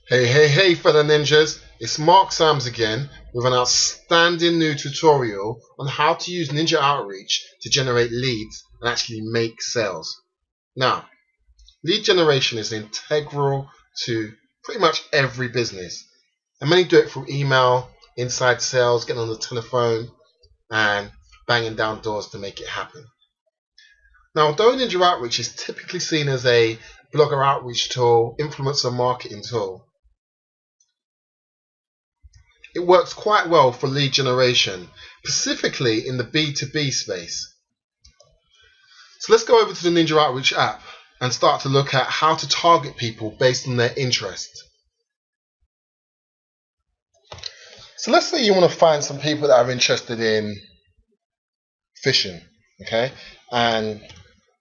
Hey, fellow ninjas, it's Mark Sams again with an outstanding new tutorial on how to use Ninja Outreach to generate leads and actually make sales. Now, lead generation is integral to pretty much every business, and many do it through email, inside sales, getting on the telephone, and banging down doors to make it happen. Now, although Ninja Outreach is typically seen as a blogger outreach tool, influencer marketing tool, it works quite well for lead generation, specifically in the B2B space. So let's go over to the Ninja Outreach app and start to look at how to target people based on their interest. So let's say you want to find some people that are interested in fishing, okay? And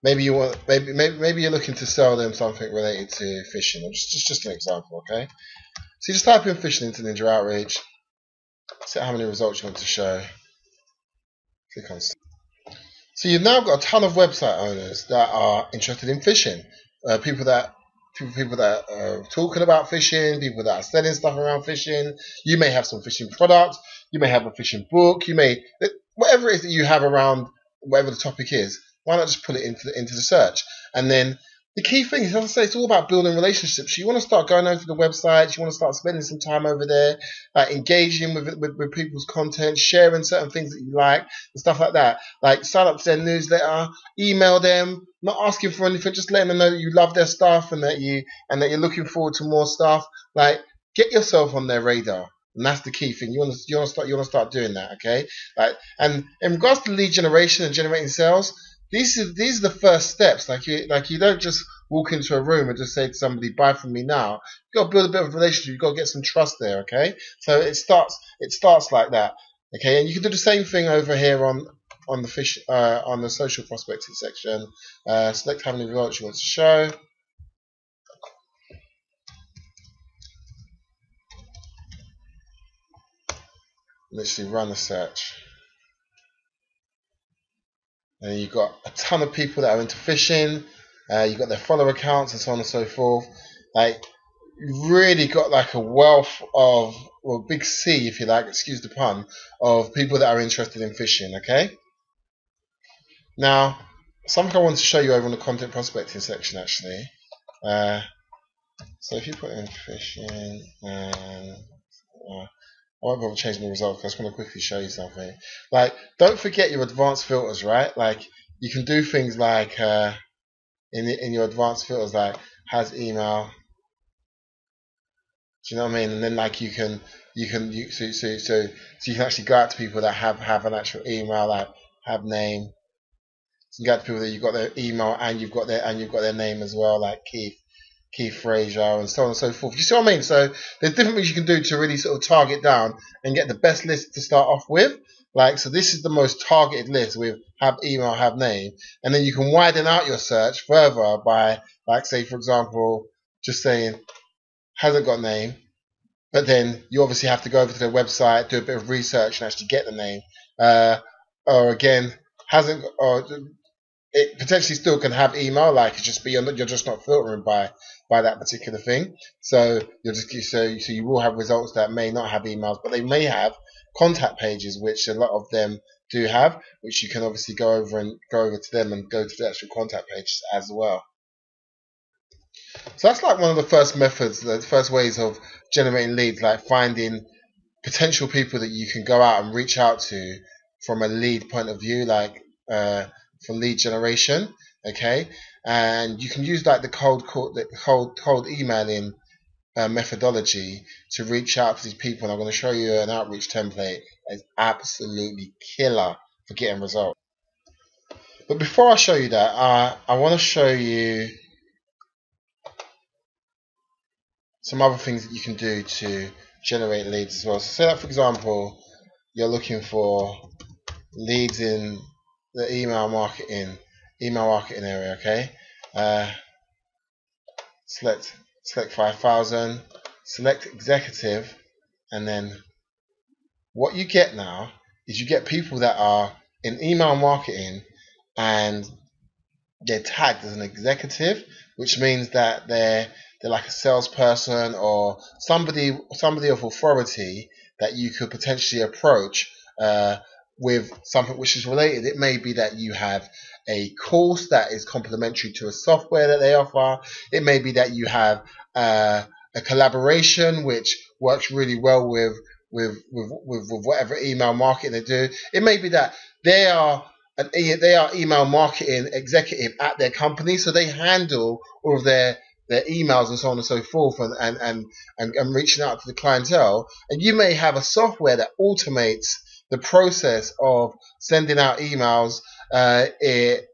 maybe you're looking to sell them something related to fishing. Just an example, okay? So you just type in fishing into Ninja Outreach. Set how many results you want to show. Click on. So you've now got a ton of website owners that are interested in fishing. People that are talking about fishing, people that are selling stuff around fishing. You may have some fishing products. You may have a fishing book. Whatever it is that you have around whatever the topic is. Why not just put it into the search? And then the key thing is, as I say, it's all about building relationships. You want to start going over to the websites. You want to start spending some time over there, engaging with people's content, sharing certain things that you like and stuff like that. Like sign up to their newsletter, email them, not asking for anything, just letting them know that you love their stuff and that you're looking forward to more stuff. Like get yourself on their radar. And that's the key thing. You want to start doing that, okay? And in regards to lead generation and generating sales, these are the first steps. Like you don't just walk into a room and just say to somebody, "Buy from me now." You got to build a bit of a relationship. You got to get some trust there, okay? So it starts like that, okay? And you can do the same thing over here on the social prospecting section. Select how many results you want to show. Literally run the search. And you've got a ton of people that are into fishing. You've got their follower accounts and so on and so forth. Like, you've really got like a wealth of, well, big C, if you like, excuse the pun, of people that are interested in fishing, okay? Now, something I want to show you over on the content prospecting section, actually. So if you put in fishing, and I won't bother changing the results because I just want to quickly show you something. Like, don't forget your advanced filters, right? Like, you can do things like in your advanced filters, like has email. Do you know what I mean? And then like you can actually go out to people that have an actual email, like have name. So you can go out to people that you've got their email and you've got their name as well, like Keith Fraser and so on and so forth. You see what I mean? So there's different things you can do to really sort of target down and get the best list to start off with. Like, so this is the most targeted list with have email, have name. And then you can widen out your search further by, like, say, for example, just saying hasn't got name. But then you obviously have to go over to their website, do a bit of research and actually get the name. Or again, hasn't, or it potentially still can have email, like it's just you're just not filtering by that particular thing. So you will have results that may not have emails, but they may have contact pages, which a lot of them do have, which you can obviously go over to them and go to the actual contact pages as well. So that's like one of the first methods, the first ways of generating leads, like finding potential people that you can go out and reach out to from a lead point of view, like for lead generation, okay? And you can use like the cold emailing methodology to reach out to these people. And I'm going to show you an outreach template that's absolutely killer for getting results. But before I show you that, I want to show you some other things that you can do to generate leads as well. So say that, for example, you're looking for leads in the email marketing area, okay? Select 5,000, select executive, and then what you get now is you get people that are in email marketing and they're tagged as an executive, which means that they're they're like a salesperson or somebody of authority that you could potentially approach with something which is related. It may be that you have a course that is complementary to a software that they offer. It may be that you have a collaboration which works really well with whatever email marketing they do. It may be that they are email marketing executive at their company, so they handle all of their emails and so on and so forth, and reaching out to the clientele. And you may have a software that automates the process of sending out emails. It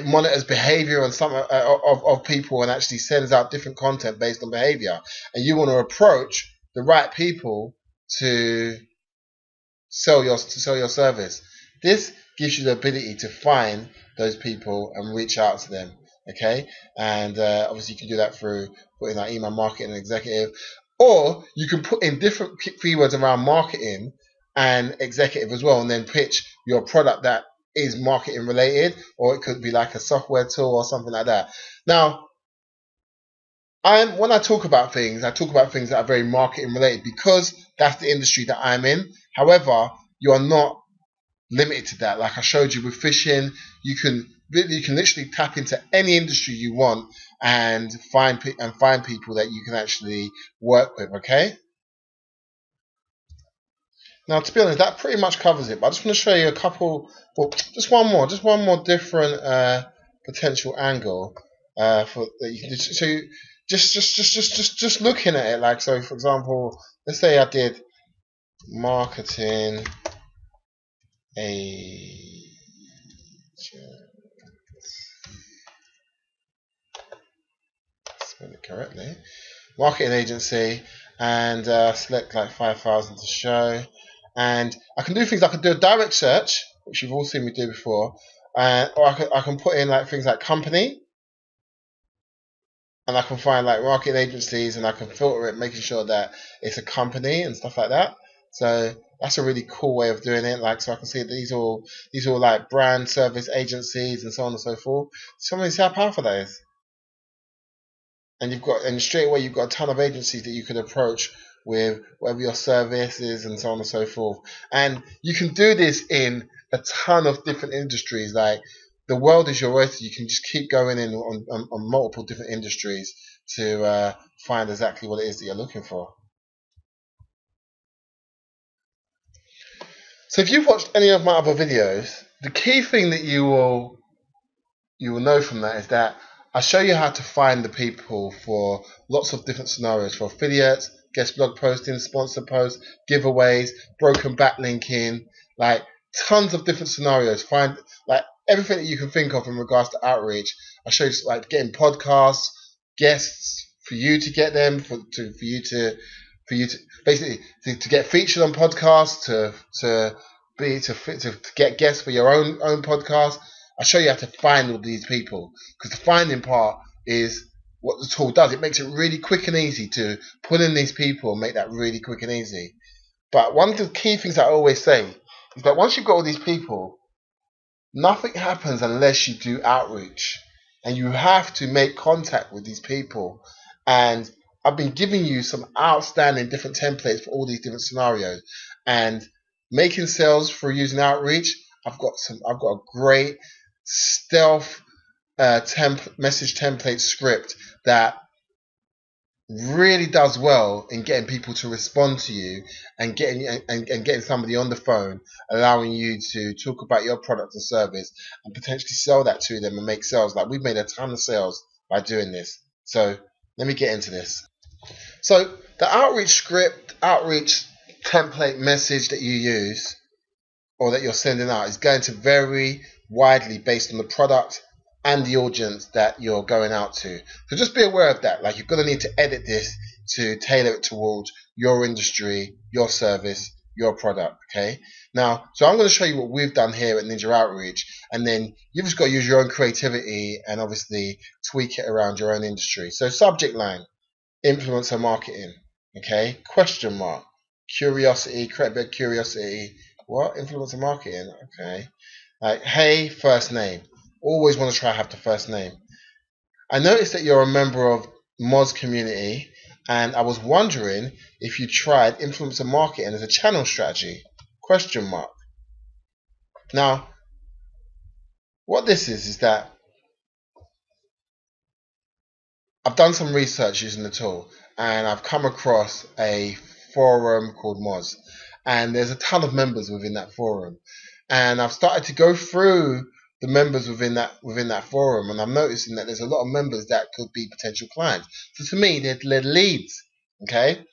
monitors behavior and some of people and actually sends out different content based on behavior. And you want to approach the right people to sell your service. This gives you the ability to find those people and reach out to them. Okay, and obviously you can do that through putting that email marketing executive, or you can put in different keywords around marketing and executive as well, and then pitch your product that is marketing related, or it could be like a software tool or something like that. Now, when I talk about things, I talk about things that are very marketing related because that's the industry that I'm in. However, you are not limited to that. Like I showed you with fishing, you can literally tap into any industry you want and find people that you can actually work with. Okay. Now, to be honest, that pretty much covers it. But I just want to show you a couple, well, just one more different potential angle for that you can do. So just looking at it, like, so for example, let's say I did marketing spell it correctly, marketing agency, and select like 5,000 to show. And I can do things. I can do a direct search, which you've all seen me do before, or I can put in like things like company, and I can find like marketing agencies, and I can filter it, making sure that it's a company and stuff like that. So that's a really cool way of doing it. Like, so I can see these all like brand service agencies and so on and so forth. Somebody see how powerful that is. And straight away you've got a ton of agencies that you could approach with whatever your service is and so on and so forth. And you can do this in a ton of different industries. Like, the world is your oyster. You can just keep going in on multiple different industries to find exactly what it is that you're looking for. So if you've watched any of my other videos, the key thing that you will know from that is that I show you how to find the people for lots of different scenarios, for affiliates, guest blog posting, sponsor posts, giveaways, broken backlinking, like tons of different scenarios. Find like everything that you can think of in regards to outreach. I show you like getting podcasts, guests for you to get them, for you to basically to get featured on podcasts, to get guests for your own podcast. I show you how to find all these people, because the finding part is what the tool does. It makes it really quick and easy to put in these people and make that really quick and easy. But one of the key things I always say is that once you've got all these people, nothing happens unless you do outreach, and you have to make contact with these people. And I've been giving you some outstanding different templates for all these different scenarios, and making sales through using outreach. I've got a great stealth message template script that really does well in getting people to respond to you and getting somebody on the phone, allowing you to talk about your product or service and potentially sell that to them and make sales. Like, we've made a ton of sales by doing this. So let me get into this. So the outreach script, outreach template message that you use or that you're sending out is going to vary widely based on the product and the audience that you're going out to. So just be aware of that. Like, you're going to need to edit this to tailor it towards your industry, your service, your product. Okay. Now, so I'm going to show you what we've done here at Ninja Outreach, and then you've just got to use your own creativity and obviously tweak it around your own industry. So subject line, influencer marketing. Okay. Question mark. Curiosity, create a bit of curiosity. What? Influencer marketing. Okay. Like, hey, first name. Always want to try to have the first name. I noticed that you're a member of Moz community, and I was wondering if you tried influencer marketing as a channel strategy? Question mark. Now, what this is that I've done some research using the tool, and I've come across a forum called Moz, and there's a ton of members within that forum, and I've started to go through the members within that forum, and I'm noticing that there's a lot of members that could be potential clients. So to me, they're leads. Okay,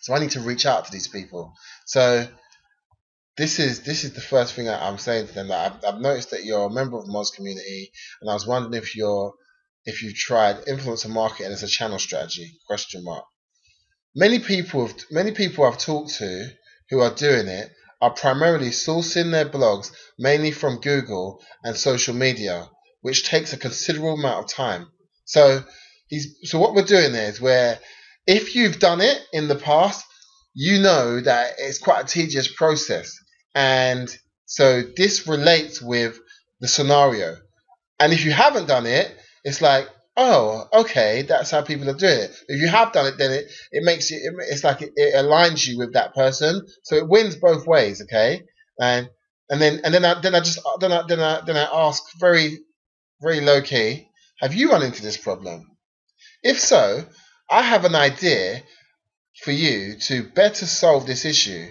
so I need to reach out to these people. So this is the first thing I'm saying to them. That I've noticed that you're a member of the Moz community, and I was wondering if you've tried influencer marketing as a channel strategy? Question mark. Many people I've talked to who are doing it are primarily sourcing their blogs mainly from Google and social media, which takes a considerable amount of time. So what we're doing there is where if you've done it in the past, you know that it's quite a tedious process. And so this relates with the scenario. And if you haven't done it, it's like, oh, okay, that's how people are doing it. If you have done it, then it makes you, it's like it aligns you with that person, so it wins both ways, okay? And then I ask very low key, have you run into this problem? If so, I have an idea for you to better solve this issue.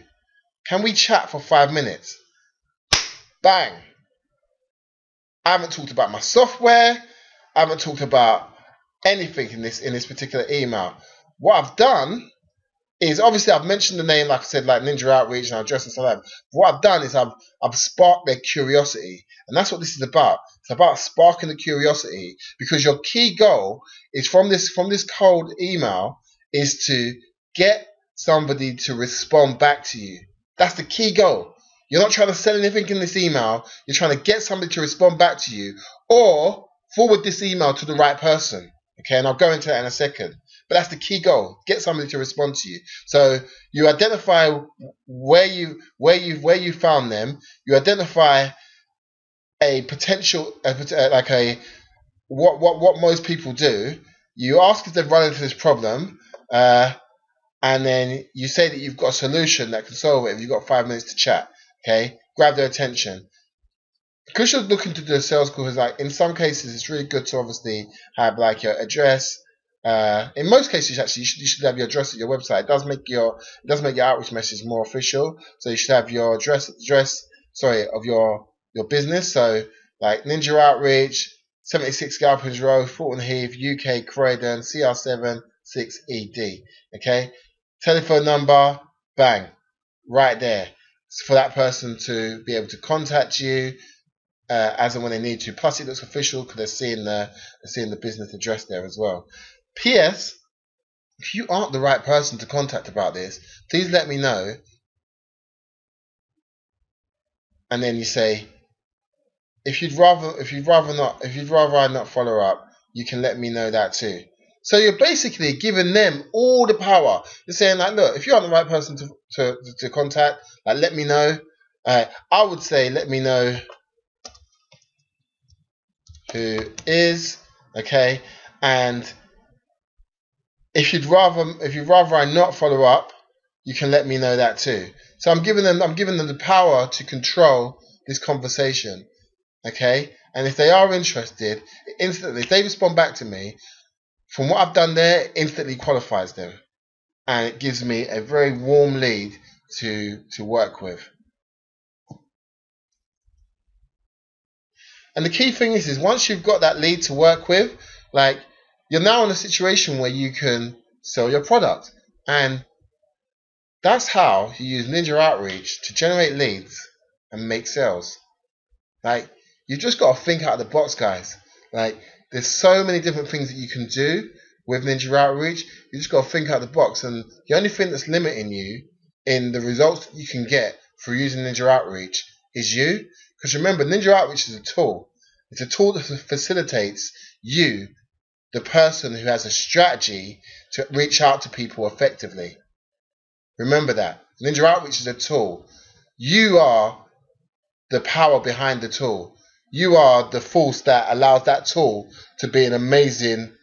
Can we chat for 5 minutes? Bang! I haven't talked about my software. I haven't talked about anything in this particular email. What I've done is, obviously I've mentioned the name, like I said, like NinjaOutreach, and I've addressed and stuff like that. What I've done is I've sparked their curiosity, and that's what this is about. It's about sparking the curiosity, because your key goal is from this cold email is to get somebody to respond back to you. That's the key goal. You're not trying to sell anything in this email. You're trying to get somebody to respond back to you, or forward this email to the right person. Okay, and I'll go into that in a second. But that's the key goal: get somebody to respond to you. So you identify where you found them. You identify a potential, what most people do. You ask if they've run into this problem, and then you say that you've got a solution that can solve it if you've got 5 minutes to chat. Okay, grab their attention. Because you're looking to do a sales call, is like, in some cases it's really good to obviously have like your address. In most cases, actually, you should have your address at your website. It does make your outreach message more official. So you should have your address of your business. So like Ninja Outreach, 76 Galpins Road, Fulton Heath, UK, Croydon, CR7 6ED. Okay, telephone number, bang, right there, for that person to be able to contact you as and when they need to. Plus, it looks official because they're seeing the business address there as well. P.S. If you aren't the right person to contact about this, please let me know. And then you say, if you'd rather I not follow up, you can let me know that too. So you're basically giving them all the power. You're saying, like, look, if you aren't the right person to contact, like, let me know. I would say, let me know who is, okay, and if you'd rather I not follow up, you can let me know that too. So I'm giving them the power to control this conversation, okay? And if they are interested, instantly, if they respond back to me, from what I've done there, it instantly qualifies them, and it gives me a very warm lead to work with. And the key thing is once you've got that lead to work with, like, you're now in a situation where you can sell your product. And that's how you use Ninja Outreach to generate leads and make sales. Like, you've just got to think out of the box, guys. Like, there's so many different things that you can do with Ninja Outreach. You just got to think out of the box. And the only thing that's limiting you in the results that you can get through using Ninja Outreach is you. Because remember, Ninja Outreach is a tool. It's a tool that facilitates you, the person who has a strategy to reach out to people effectively. Remember that. Ninja Outreach is a tool. You are the power behind the tool. You are the force that allows that tool to be an amazing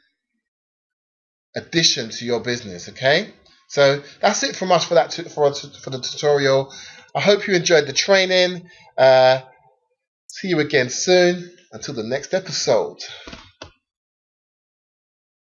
addition to your business. Okay, so that's it from us for that for the tutorial. I hope you enjoyed the training. See you again soon. Until the next episode.